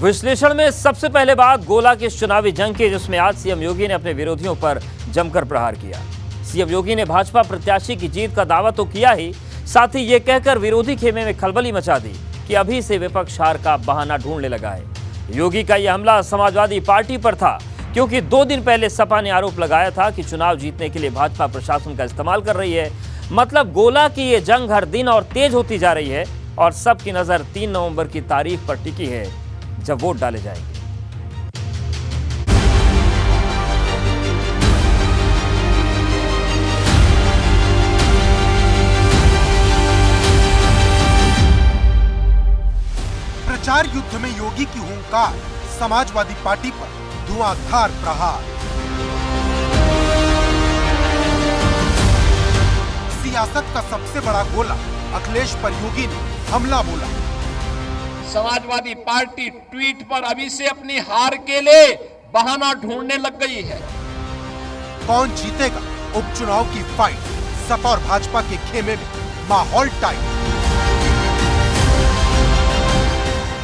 विश्लेषण में सबसे पहले बात गोला की चुनावी जंग की, जिसमें आज सीएम योगी ने अपने विरोधियों पर जमकर प्रहार किया। सीएम योगी ने भाजपा प्रत्याशी की जीत का दावा तो किया ही, साथ ही ये कहकर विरोधी खेमे में खलबली मचा दी कि अभी से विपक्ष हार का बहाना ढूंढने लगा है। योगी का यह हमला समाजवादी पार्टी पर था, क्योंकि 2 दिन पहले सपा ने आरोप लगाया था कि चुनाव जीतने के लिए भाजपा प्रशासन का इस्तेमाल कर रही है। मतलब गोला की ये जंग हर दिन और तेज होती जा रही है और सबकी नजर 3 नवंबर की तारीख पर टिकी है, जब वोट डाले जाएंगे। प्रचार युद्ध में योगी की हुंकार, समाजवादी पार्टी पर धुआंधार प्रहार। सियासत का सबसे बड़ा गोला अखिलेश पर योगी ने हमला बोला। समाजवादी पार्टी ट्वीट पर अभी से अपनी हार के लिए बहाना ढूंढने लग गई है। कौन जीतेगा उपचुनाव की फाइट, सपा और भाजपा के खेमे में माहौल टाइट।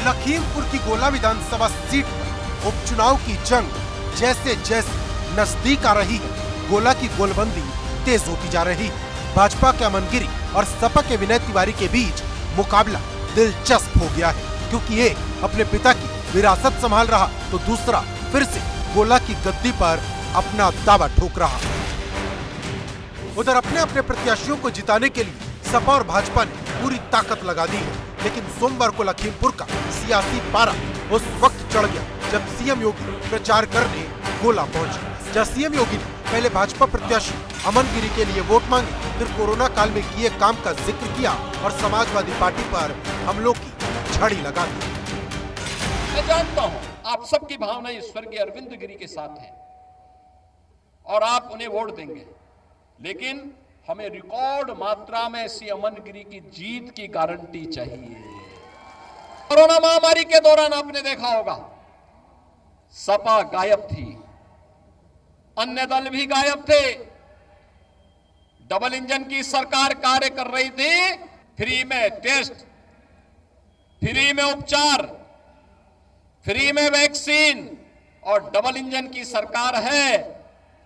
लखीमपुर की गोला विधानसभा सीट पर उपचुनाव की जंग जैसे जैसे नजदीक आ रही है, गोला की गोलबंदी तेज होती जा रही है। भाजपा के अमन गिरी और सपा के विनय तिवारी के बीच मुकाबला दिलचस्प हो गया है, क्योंकि एक अपने पिता की विरासत संभाल रहा तो दूसरा फिर से गोला की गद्दी पर अपना दावा ठोक रहा। उधर अपने अपने प्रत्याशियों को जिताने के लिए सपा और भाजपा ने पूरी ताकत लगा दी है, लेकिन सोमवार को लखीमपुर का सियासी पारा उस वक्त चढ़ गया जब सीएम योगी प्रचार करने गोला पहुंचे। जहां सीएम योगी ने पहले भाजपा प्रत्याशी अमन गिरी के लिए वोट मांगे, फिर कोरोना काल में किए काम का जिक्र किया और समाजवादी पार्टी पर हमलों की झड़ी लगा दी। मैं जानता हूं आप सबकी भावनाएं स्वर्गीय अरविंद गिरी के साथ है और आप उन्हें वोट देंगे, लेकिन हमें रिकॉर्ड मात्रा में सी अमन गिरी की जीत की गारंटी चाहिए। कोरोना महामारी के दौरान आपने देखा होगा सपा गायब थी, अन्य दल भी गायब थे। डबल इंजन की सरकार कार्य कर रही थी, फ्री में टेस्ट, फ्री में उपचार, फ्री में वैक्सीन, और डबल इंजन की सरकार है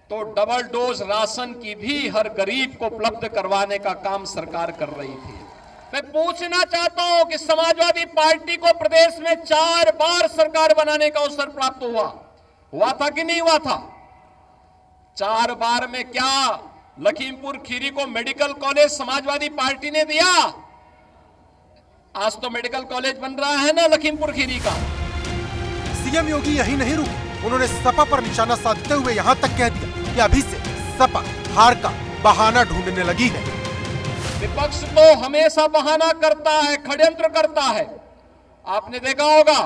तो डबल डोज राशन की भी हर गरीब को उपलब्ध करवाने का काम सरकार कर रही थी। मैं पूछना चाहता हूं कि समाजवादी पार्टी को प्रदेश में 4 बार सरकार बनाने का अवसर प्राप्त हुआ था कि नहीं हुआ था? 4 बार में क्या लखीमपुर खीरी को मेडिकल कॉलेज समाजवादी पार्टी ने दिया? आज तो मेडिकल कॉलेज बन रहा है ना लखीमपुर खीरी का। सीएम योगी यही नहीं रुके, उन्होंने सपा पर निशाना साधते हुए यहां तक कह दिया कि अभी से सपा हार का बहाना ढूंढने लगी है। विपक्ष तो हमेशा बहाना करता है, षड्यंत्र करता है। आपने देखा होगा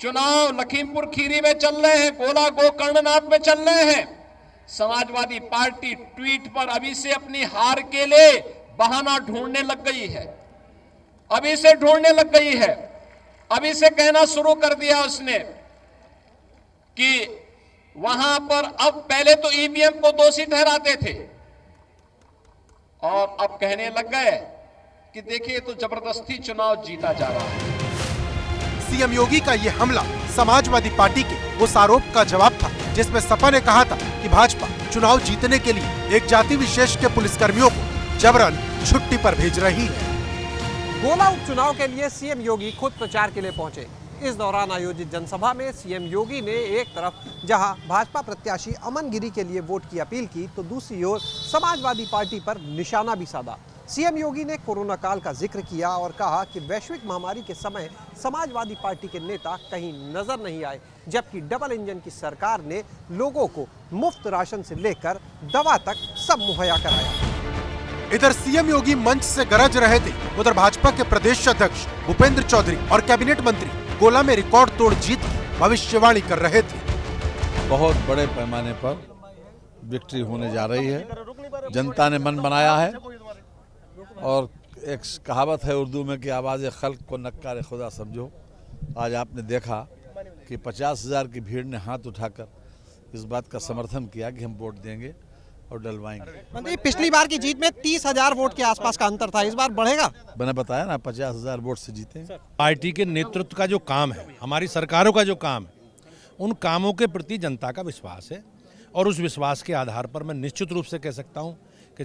चुनाव लखीमपुर खीरी में चल रहे हैं, गोला गोकर्णनाथ में चल रहे हैं, समाजवादी पार्टी ट्वीट पर अभी से अपनी हार के लिए बहाना ढूंढने लग गई है। अभी से ढूंढने लग गई है, अभी से कहना शुरू कर दिया उसने कि वहां पर अब पहले तो ईवीएम को दोषी ठहराते थे और अब कहने लग गए कि देखिए तो जबरदस्ती चुनाव जीता जा रहा है। सीएम योगी का ये हमला समाजवादी पार्टी के उस आरोप का जवाब था जिसमें सपा ने कहा था कि भाजपा चुनाव जीतने के लिए एक जाति विशेष के पुलिसकर्मियों को जबरन छुट्टी पर भेज रही है। गोला उपचुनाव के लिए सीएम योगी खुद प्रचार के लिए पहुंचे। इस दौरान आयोजित जनसभा में सीएम योगी ने एक तरफ जहां भाजपा प्रत्याशी अमन गिरी के लिए वोट की अपील की, तो दूसरी ओर समाजवादी पार्टी पर निशाना भी साधा। सीएम योगी ने कोरोना काल का जिक्र किया और कहा कि वैश्विक महामारी के समय समाजवादी पार्टी के नेता कहीं नजर नहीं आए, जबकि डबल इंजन की सरकार ने लोगों को मुफ्त राशन से लेकर दवा तक सब मुहैया कराया। इधर सीएम योगी मंच से गरज रहे थे, उधर भाजपा के प्रदेश अध्यक्ष भूपेंद्र चौधरी और कैबिनेट मंत्री गोला में रिकॉर्ड तोड़ जीत की भविष्यवाणी कर रहे थे। बहुत बड़े पैमाने पर विक्ट्री होने जा रही है, जनता ने मन बनाया है और एक कहावत है उर्दू में कि आवाज़ खल्क को नक्कार खुदा समझो। आज आपने देखा कि 50,000 की भीड़ ने हाथ उठाकर इस बात का समर्थन किया कि हम वोट देंगे और डलवाएंगे। मतलब पिछली बार की जीत में 30,000 वोट के आसपास का अंतर था, इस बार बढ़ेगा? मैंने बताया ना 50,000 वोट से जीते। पार्टी के नेतृत्व का जो काम है, हमारी सरकारों का जो काम है, उन कामों के प्रति जनता का विश्वास है और उस विश्वास के आधार पर मैं निश्चित रूप से कह सकता हूं कि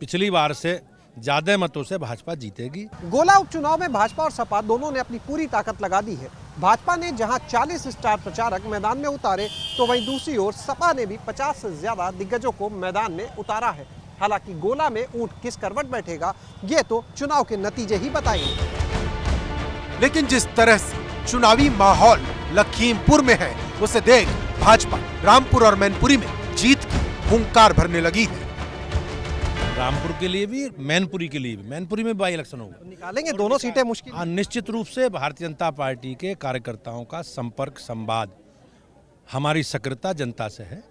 पिछली बार से ज्यादा मतों से भाजपा जीतेगी। गोला उपचुनाव में भाजपा और सपा दोनों ने अपनी पूरी ताकत लगा दी है। भाजपा ने जहां 40 स्टार प्रचारक मैदान में उतारे, तो वहीं दूसरी ओर सपा ने भी 50 से ज्यादा दिग्गजों को मैदान में उतारा है। हालांकि गोला में ऊंट किस करवट बैठेगा, ये तो चुनाव के नतीजे ही बताएंगे। लेकिन जिस तरह से चुनावी माहौल लखीमपुर में है, उसे देख भाजपा रामपुर और मैनपुरी में जीत की हुंकार भरने लगी है। रामपुर के लिए भी, मैनपुरी के लिए भी। मैनपुरी में बाई इलेक्शन होगा, निकालेंगे दोनों सीटें मुश्किल। हाँ, निश्चित रूप से भारतीय जनता पार्टी के कार्यकर्ताओं का संपर्क संवाद, हमारी सक्रियता जनता से है।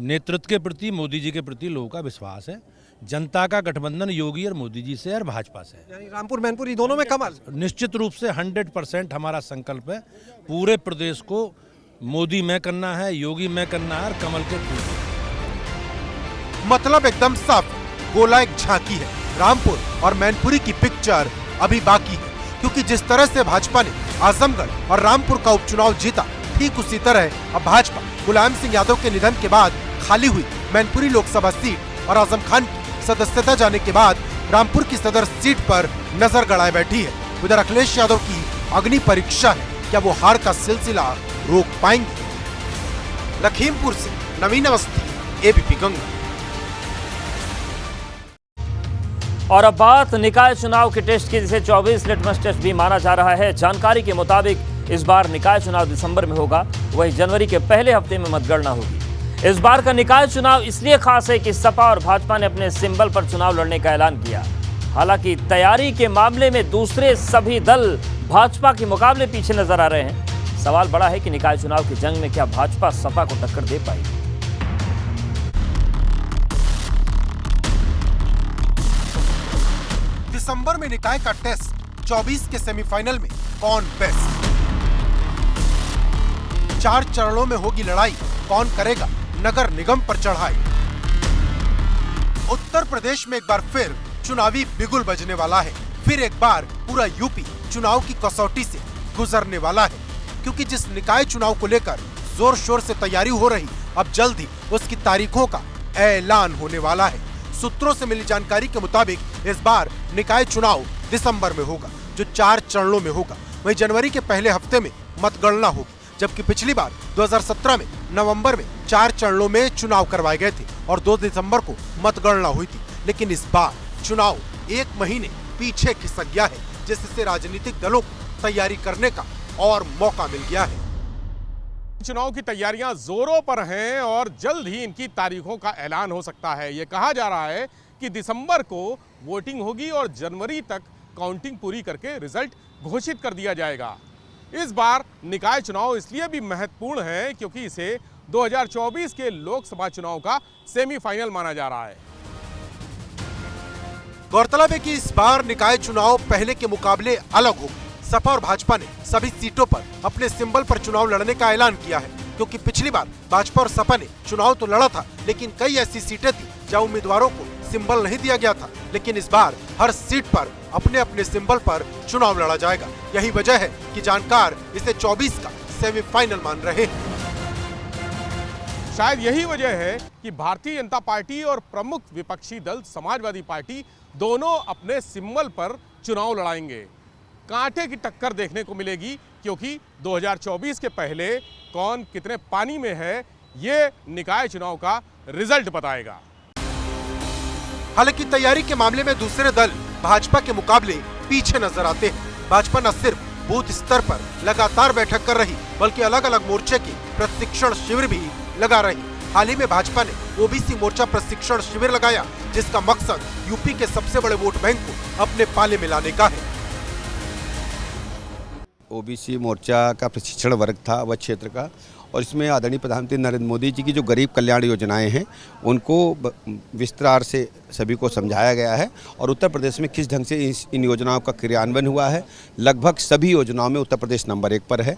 नेतृत्व के प्रति, मोदी जी के प्रति लोगों का विश्वास है। जनता का गठबंधन योगी और मोदी जी से और भाजपा से, यानी रामपुर मैनपुरी दोनों में कमल। निश्चित रूप से 100% हमारा संकल्प है। पूरे प्रदेश को मोदी में करना है, योगी में करना है और कमल के फूल। मतलब एकदम साफ, गोला एक झांकी है, रामपुर और मैनपुरी की पिक्चर अभी बाकी है। क्योंकि जिस तरह से भाजपा ने आजमगढ़ और रामपुर का उपचुनाव जीता, ठीक उसी तरह अब भाजपा मुलायम सिंह यादव के निधन के बाद खाली हुई मैनपुरी लोकसभा सीट और आजम खान की सदस्यता जाने के बाद रामपुर की सदर सीट पर नजर गड़ाए बैठी है। उधर अखिलेश यादव की अग्नि परीक्षा है, क्या वो हार का सिलसिला रोक पाएंगे? लखीमपुर से नवीन अवस्थी, एबीपी गंगा। और अब बात निकाय चुनाव के टेस्ट की, जिसे 24 लिटमस टेस्ट भी माना जा रहा है। जानकारी के मुताबिक इस बार निकाय चुनाव दिसंबर में होगा, वहीं जनवरी के पहले हफ्ते में मतगणना होगी। इस बार का निकाय चुनाव इसलिए खास है कि सपा और भाजपा ने अपने सिंबल पर चुनाव लड़ने का ऐलान किया। हालांकि तैयारी के मामले में दूसरे सभी दल भाजपा के मुकाबले पीछे नजर आ रहे हैं। सवाल बड़ा है कि निकाय चुनाव की जंग में क्या भाजपा सपा को टक्कर दे पाएगी? दिसंबर में निकाय का टेस्ट, 24 के सेमीफाइनल में कौन बेस्ट? 4 चरणों में होगी लड़ाई, कौन करेगा नगर निगम पर चढ़ाई? उत्तर प्रदेश में एक बार फिर चुनावी बिगुल बजने वाला है। फिर एक बार पूरा यूपी चुनाव की कसौटी से गुजरने वाला है। क्योंकि जिस निकाय चुनाव को लेकर जोर शोर से तैयारी हो रही, अब जल्द ही उसकी तारीखों का ऐलान होने वाला है। सूत्रों से मिली जानकारी के मुताबिक इस बार निकाय चुनाव दिसंबर में होगा, जो 4 चरणों में होगा। वहीं जनवरी के पहले हफ्ते में मतगणना होगी, जबकि पिछली बार 2017 में नवंबर में 4 चरणों में चुनाव करवाए गए थे और 2 दिसंबर को मतगणना हुई थी। लेकिन इस बार चुनाव 1 महीने पीछे खिसक गया है, जिससे राजनीतिक दलों को तैयारी करने का और मौका मिल गया है। चुनाव की तैयारियां जोरों पर हैं और जल्द ही इनकी तारीखों का ऐलान हो सकता है। ये कहा जा रहा है कि दिसंबर को वोटिंग होगी और जनवरी तक काउंटिंग पूरी करके रिजल्ट घोषित कर दिया जाएगा। इस बार निकाय चुनाव इसलिए भी महत्वपूर्ण है क्योंकि इसे 2024 के लोकसभा चुनाव का सेमीफाइनल माना जा रहा है। गौरतलब है कि इस बार निकाय चुनाव पहले के मुकाबले अलग होगा। सपा और भाजपा ने सभी सीटों पर अपने सिंबल पर चुनाव लड़ने का ऐलान किया है। क्योंकि पिछली बार भाजपा और सपा ने चुनाव तो लड़ा था, लेकिन कई ऐसी सीटें थी जहां उम्मीदवारों को सिंबल नहीं दिया गया था। लेकिन इस बार हर सीट पर अपने अपने सिंबल पर चुनाव लड़ा जाएगा। यही वजह है कि जानकार इसे 24 का सेमीफाइनल मान रहे हैं। शायद यही वजह है कि भारतीय जनता पार्टी और प्रमुख विपक्षी दल समाजवादी पार्टी दोनों अपने सिंबल पर चुनाव लड़ाएंगे। कांटे की टक्कर देखने को मिलेगी क्योंकि 2024 के पहले कौन कितने पानी में है, ये निकाय चुनाव का रिजल्ट बताएगा। हालांकि तैयारी के मामले में दूसरे दल भाजपा के मुकाबले पीछे नजर आते हैं। भाजपा न सिर्फ बूथ स्तर पर लगातार बैठक कर रही, बल्कि अलग अलग मोर्चे के प्रशिक्षण शिविर भी लगा रही। हाल ही में भाजपा ने ओबीसी मोर्चा प्रशिक्षण शिविर लगाया, जिसका मकसद यूपी के सबसे बड़े वोट बैंक को अपने पाले में लाने का है। ओबीसी मोर्चा का प्रशिक्षण वर्ग था वह क्षेत्र का, और इसमें आदरणीय प्रधानमंत्री नरेंद्र मोदी जी की जो गरीब कल्याण योजनाएं हैं उनको विस्तार से सभी को समझाया गया है और उत्तर प्रदेश में किस ढंग से इन योजनाओं का क्रियान्वयन हुआ है। लगभग सभी योजनाओं में उत्तर प्रदेश नंबर 1 पर है।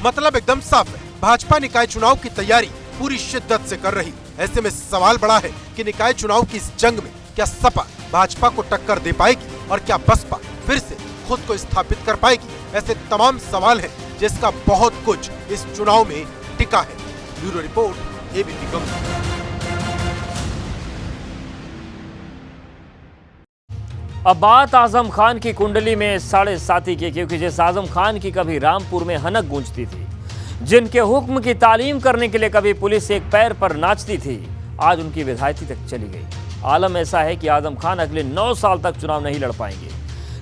मतलब एकदम साफ है, भाजपा निकाय चुनाव की तैयारी पूरी शिद्दत से कर रही। ऐसे में सवाल बड़ा है कि निकाय चुनाव की इस जंग में क्या सपा भाजपा को टक्कर दे पाएगी और क्या बसपा फिर से खुद को स्थापित कर पाएगी। ऐसे तमाम सवाल हैं जिसका बहुत कुछ इस चुनाव में टिका है। Bureau report, ABP Ganga. अब बात आजम खान की कुंडली में साढ़े साथी की, क्योंकि जिस आजम खान की कभी रामपुर में हनक गूंजती थी, जिनके हुक्म की तालीम करने के लिए कभी पुलिस एक पैर पर नाचती थी, आज उनकी विधायकी तक चली गई। आलम ऐसा है कि आजम खान अगले 9 साल तक चुनाव नहीं लड़ पाएंगे।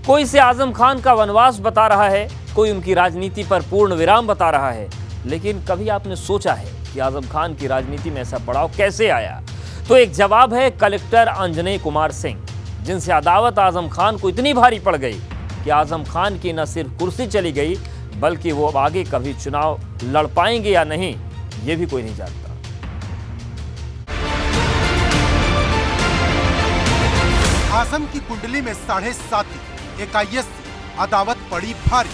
कोई इसे आजम खान का वनवास बता रहा है, कोई उनकी राजनीति पर पूर्ण विराम बता रहा है। लेकिन कभी आपने सोचा है कि आजम खान की राजनीति में ऐसा पड़ाव कैसे आया? तो एक जवाब है कलेक्टर अंजनेय कुमार सिंह, जिनसे अदावत आजम खान को इतनी भारी पड़ गई कि आजम खान की न सिर्फ कुर्सी चली गई, बल्कि वो अब आगे कभी चुनाव लड़ पाएंगे या नहीं, ये भी कोई नहीं जानता। आजम की कुंडली में 7.5 एक IAS से अदावत पड़ी भारी।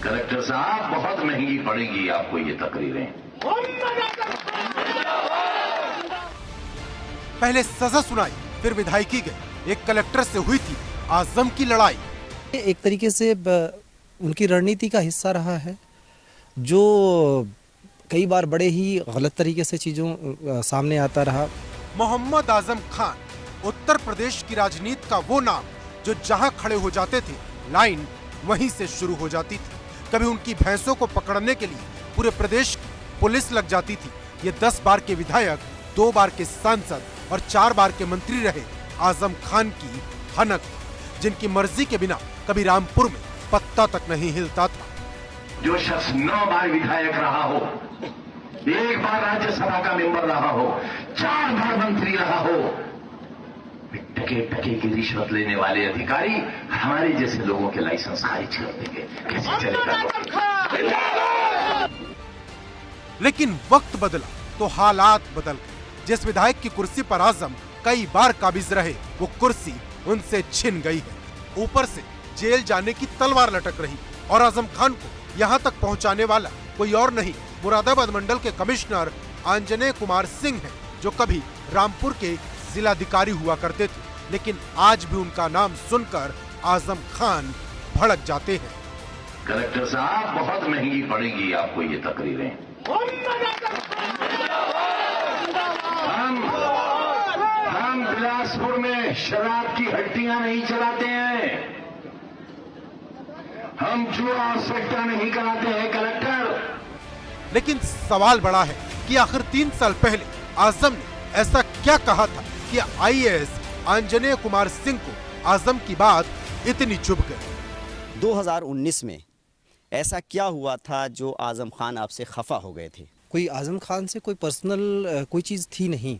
कलेक्टर साहब, बहुत महंगी पड़ेगी आपको ये तकरीरें। पहले सजा सुनाई, फिर विधायकी गई। एक कलेक्टर से हुई थी आजम की लड़ाई। एक तरीके से उनकी रणनीति का हिस्सा रहा है, जो कई बार बड़े ही गलत तरीके से चीज़ों सामने आता रहा। मोहम्मद आजम खान, उत्तर प्रदेश की राजनीति का वो नाम जो जहां खड़े हो जाते थे, लाइन वहीं से शुरू हो जाती थी। कभी उनकी भैंसों को पकड़ने के लिए पूरे प्रदेश की पुलिस लग जाती थी। ये 10 बार के विधायक, 2 बार के सांसद और 4 बार के मंत्री रहे आजम खान की हनक, जिनकी मर्जी के बिना कभी रामपुर में पत्ता तक नहीं हिलता था। जो शख्स 9 बार विधायक रहा हो, 1 बार राज्यसभा का मेंबर रहा हो, 4 बार मंत्री रहा हो, टके की रिश्वत लेने वाले अधिकारी हमारे जैसे लोगों के लाइसेंस खारिज कर देंगे, कैसे चलेगा? लेकिन वक्त बदला तो हालात बदल गए। जिस विधायक की कुर्सी पर आजम कई बार काबिज रहे, वो कुर्सी उनसे छिन गई है। ऊपर से जेल जाने की तलवार लटक रही और आजम खान को यहाँ तक पहुँचाने वाला कोई और नहीं, मुरादाबाद मंडल के कमिश्नर अंजनेय कुमार सिंह हैं, जो कभी रामपुर के जिलाधिकारी हुआ करते थे। लेकिन आज भी उनका नाम सुनकर आजम खान भड़क जाते हैं। कलेक्टर साहब, बहुत महंगी पड़ेगी आपको ये तकरीरें। हम बिलासपुर में शराब की हट्टियां नहीं चलाते हैं, हम जुआ और सट्टा नहीं कराते हैं कलेक्टर। लेकिन सवाल बड़ा है कि आखिर 3 साल पहले आजम ने ऐसा क्या कहा था कि IAS अंजनेय कुमार सिंह को आजम की बात इतनी चुभ गई। 2019 में ऐसा क्या हुआ था जो आजम खान आपसे खफा हो गए थे? कोई आजम खान से कोई पर्सनल कोई चीज़ थी नहीं।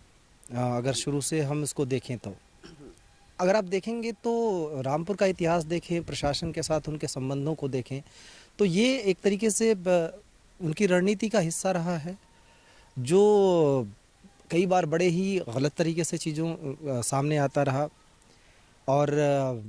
अगर शुरू से हम इसको देखें तो, अगर आप देखेंगे तो रामपुर का इतिहास देखें, प्रशासन के साथ उनके संबंधों को देखें, तो ये एक तरीके से उनकी रणनीति का हिस्सा रहा है, जो कई बार बड़े ही गलत तरीके से चीज़ों सामने आता रहा और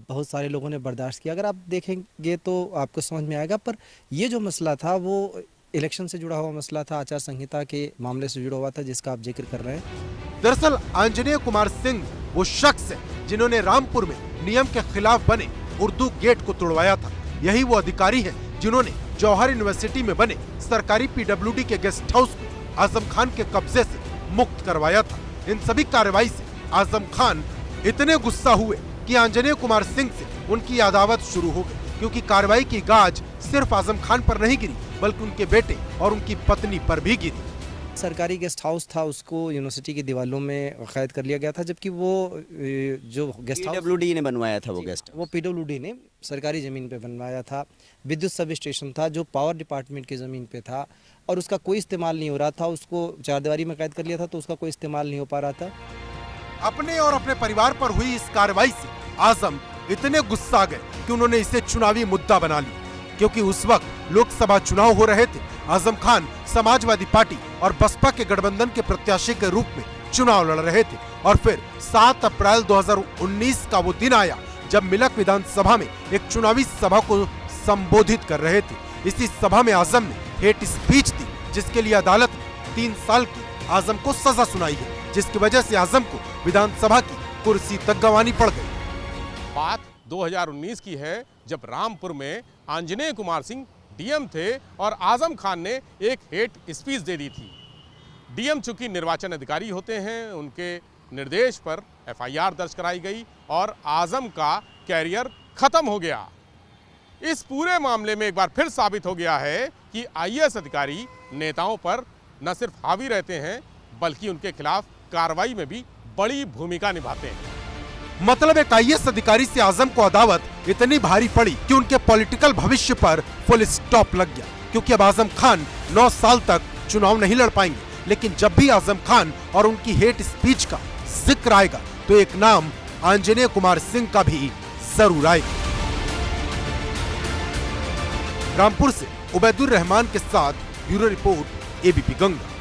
बहुत सारे लोगों ने बर्दाश्त किया। अगर आप देखेंगे तो आपको समझ में आएगा। पर ये जो मसला था वो इलेक्शन से जुड़ा हुआ मसला था, आचार संहिता के मामले से जुड़ा हुआ था, जिसका आप जिक्र कर रहे हैं। दरअसल अंजनेय कुमार सिंह वो शख्स है जिन्होंने रामपुर में नियम के खिलाफ बने उर्दू गेट को तोड़वाया था। यही वो अधिकारी है जिन्होंने जौहर यूनिवर्सिटी में बने सरकारी PWD के गेस्ट हाउस को आजम खान के कब्जे से मुक्त करवाया था। इन सभी कार्रवाई से आजम खान इतने गुस्सा हुए कि अंजनेय कुमार सिंह से उनकी अदावत शुरू हो गई, क्योंकि कार्रवाई की गाज सिर्फ आजम खान पर नहीं गिरी, बल्कि उनके बेटे और उनकी पत्नी पर भी गिरी। सरकारी गेस्ट हाउस था, उसको यूनिवर्सिटी की दीवारों में कैद कर लिया गया था, जबकि वो जो गेस्ट हाउस PWD ने बनवाया था, वो PWD ने सरकारी ज़मीन पे बनवाया था। विद्युत सब स्टेशन था जो पावर डिपार्टमेंट की ज़मीन पे था और उसका कोई इस्तेमाल नहीं हो रहा था। उसको चारदीवारी में कैद कर लिया था, तो उसका कोई इस्तेमाल नहीं हो पा रहा था। अपने और अपने परिवार पर हुई इस कार्रवाई से आजम इतने गुस्सा गए कि उन्होंने इसे चुनावी मुद्दा बना लिया, क्योंकि उस वक्त लोकसभा चुनाव हो रहे थे। आजम खान समाजवादी पार्टी और बसपा के गठबंधन के प्रत्याशी के रूप में चुनाव लड़ रहे थे। और फिर 7 अप्रैल 2019 का वो दिन आया जब मिलक विधानसभा में एक चुनावी सभा को संबोधित कर रहे थे। इसी सभा में आजम ने हेट स्पीच दी, जिसके लिए अदालत ने 3 साल की आजम को सजा सुनाई है, जिसकी वजह से आजम को विधानसभा की कुर्सी तक गंवानी पड़ गई। बात 2019 की है, जब रामपुर में आंजनेय कुमार सिंह डीएम थे और आजम खान ने एक हेट स्पीच दे दी थी। डीएम चूंकि निर्वाचन अधिकारी होते हैं, उनके निर्देश पर एफआईआर दर्ज कराई गई और आजम का कैरियर खत्म हो गया। इस पूरे मामले में एक बार फिर साबित हो गया है कि आईएएस अधिकारी नेताओं पर न सिर्फ हावी रहते हैं, बल्कि उनके खिलाफ कार्रवाई में भी बड़ी भूमिका निभाते हैं। मतलब एक आईएएस अधिकारी से आजम को अदावत इतनी भारी पड़ी कि उनके पॉलिटिकल भविष्य पर फुल स्टॉप लग गया, क्योंकि अब आजम खान 9 साल तक चुनाव नहीं लड़ पाएंगे। लेकिन जब भी आजम खान और उनकी हेट स्पीच का जिक्र आएगा तो एक नाम आंजनेय कुमार सिंह का भी जरूर आएगा। रामपुर से उबैदुर रहमान के साथ ब्यूरो रिपोर्ट एबीपी गंगा।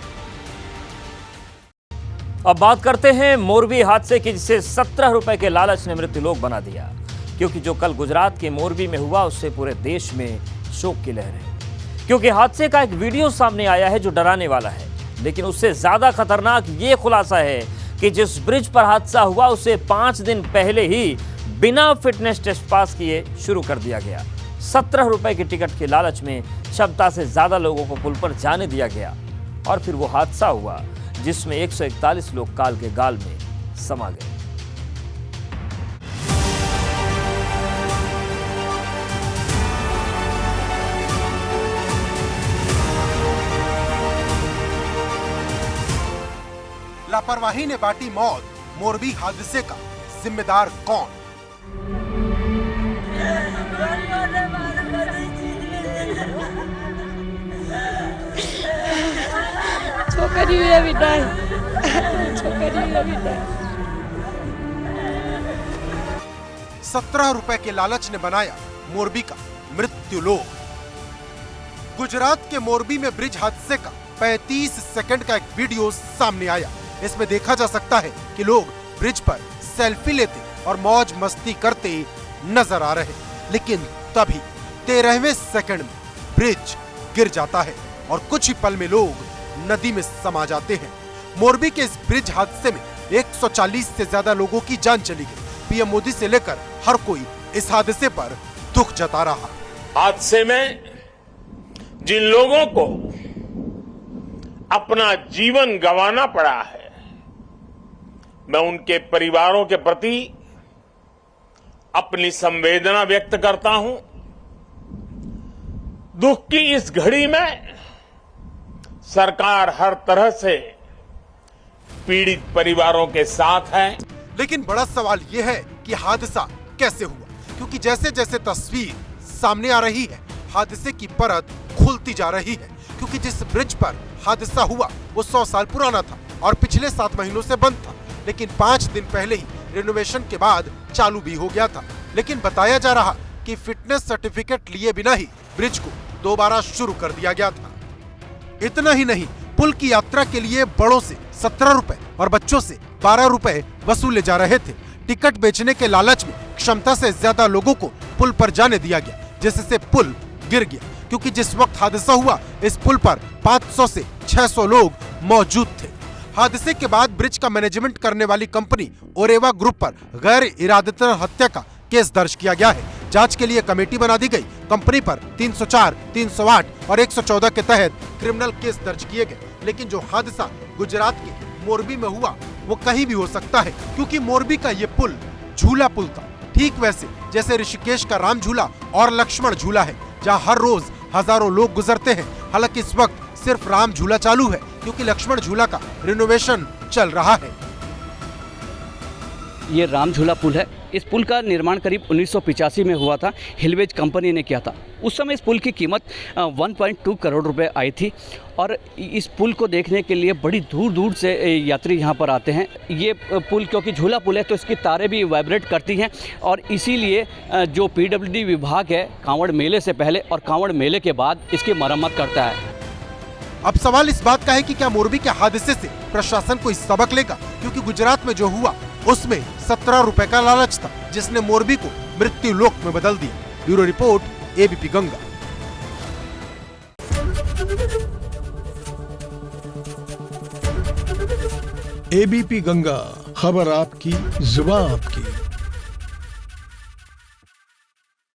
अब बात करते हैं मोरबी हादसे की, जिसे 17 रुपए के लालच ने मृत्युलोक बना दिया। क्योंकि जो कल गुजरात के मोरबी में हुआ, उससे पूरे देश में शोक की लहर है। क्योंकि हादसे का एक वीडियो सामने आया है जो डराने वाला है, लेकिन उससे ज्यादा खतरनाक ये खुलासा है कि जिस ब्रिज पर हादसा हुआ उसे 5 दिन पहले ही बिना फिटनेस टेस्ट पास किए शुरू कर दिया गया। 17 रुपए की टिकट के लालच में क्षमता से ज्यादा लोगों को पुल पर जाने दिया गया और फिर वो हादसा हुआ जिसमें 141 लोग काल के गाल में समा गए। लापरवाही ने बांटी मौत, मोरबी हादसे का जिम्मेदार कौन? छोकरी बेटा, छोकरी बेटा। 17 रुपए के लालच ने बनाया मोरबी का मृत्युलोक। गुजरात के मोरबी में ब्रिज हादसे का 35 सेकंड का एक वीडियो सामने आया। इसमें देखा जा सकता है कि लोग ब्रिज पर सेल्फी लेते और मौज मस्ती करते नजर आ रहे, लेकिन तभी 13वें सेकंड में ब्रिज गिर जाता है और कुछ ही पल में लोग नदी में समा जाते हैं। मोरबी के इस ब्रिज हादसे में 140 से ज्यादा लोगों की जान चली गई। पीएम मोदी से लेकर हर कोई इस हादसे पर दुख जता रहा। हादसे में जिन लोगों को अपना जीवन गंवाना पड़ा है, मैं उनके परिवारों के प्रति अपनी संवेदना व्यक्त करता हूं। दुख की इस घड़ी में सरकार हर तरह से पीड़ित परिवारों के साथ है। लेकिन बड़ा सवाल यह है कि हादसा कैसे हुआ, क्योंकि जैसे जैसे तस्वीर सामने आ रही है, हादसे की परत खुलती जा रही है। क्योंकि जिस ब्रिज पर हादसा हुआ वो 100 साल पुराना था और पिछले 7 महीनों से बंद था, लेकिन 5 दिन पहले ही रिनोवेशन के बाद चालू भी हो गया था। लेकिन बताया जा रहा कि फिटनेस सर्टिफिकेट लिए बिना ही ब्रिज को दोबारा शुरू कर दिया गया था। इतना ही नहीं, पुल की यात्रा के लिए बड़ों से 17 रुपए और बच्चों से 12 रुपए वसूले जा रहे थे। टिकट बेचने के लालच में क्षमता से ज्यादा लोगों को पुल पर जाने दिया गया, जिससे पुल गिर गया। क्योंकि जिस वक्त हादसा हुआ इस पुल पर 500 से 600 लोग मौजूद थे। हादसे के बाद ब्रिज का मैनेजमेंट करने वाली कंपनी ओरेवा ग्रुप पर गैर इरादतन हत्या का केस दर्ज किया गया है। जांच के लिए कमेटी बना दी गई। कंपनी पर 304, 308 और 114 के तहत क्रिमिनल केस दर्ज किए गए। लेकिन जो हादसा गुजरात के मोरबी में हुआ वो कहीं भी हो सकता है, क्योंकि मोरबी का ये पुल झूला पुल था, ठीक वैसे जैसे ऋषिकेश का राम झूला और लक्ष्मण झूला है, जहाँ हर रोज हजारों लोग गुजरते हैं। हालांकि इस वक्त सिर्फ राम झूला चालू है, क्योंकि लक्ष्मण झूला का रिनोवेशन चल रहा है। ये राम झूला पुल है। इस पुल का निर्माण करीब 1985 में हुआ था, हिलवेज कंपनी ने किया था। उस समय इस पुल की कीमत 1.2 करोड़ रुपए आई थी और इस पुल को देखने के लिए बड़ी दूर दूर से यात्री यहाँ पर आते हैं। ये पुल क्योंकि झूला पुल है तो इसकी तारें भी वाइब्रेट करती हैं और इसीलिए जो पीडब्ल्यूडी विभाग है कांवड़ मेले से पहले और कांवड़ मेले के बाद इसकी मरम्मत करता है। अब सवाल इस बात का है कि क्या मोरबी के हादसे से प्रशासन कोई सबक लेगा, क्योंकि गुजरात में जो हुआ उसमें 17 रुपए का लालच था, जिसने मोरबी को मृत्यु लोक में बदल दिया। Bureau report ABP Ganga. ABP Ganga, खबर आपकी, जुबान आपकी।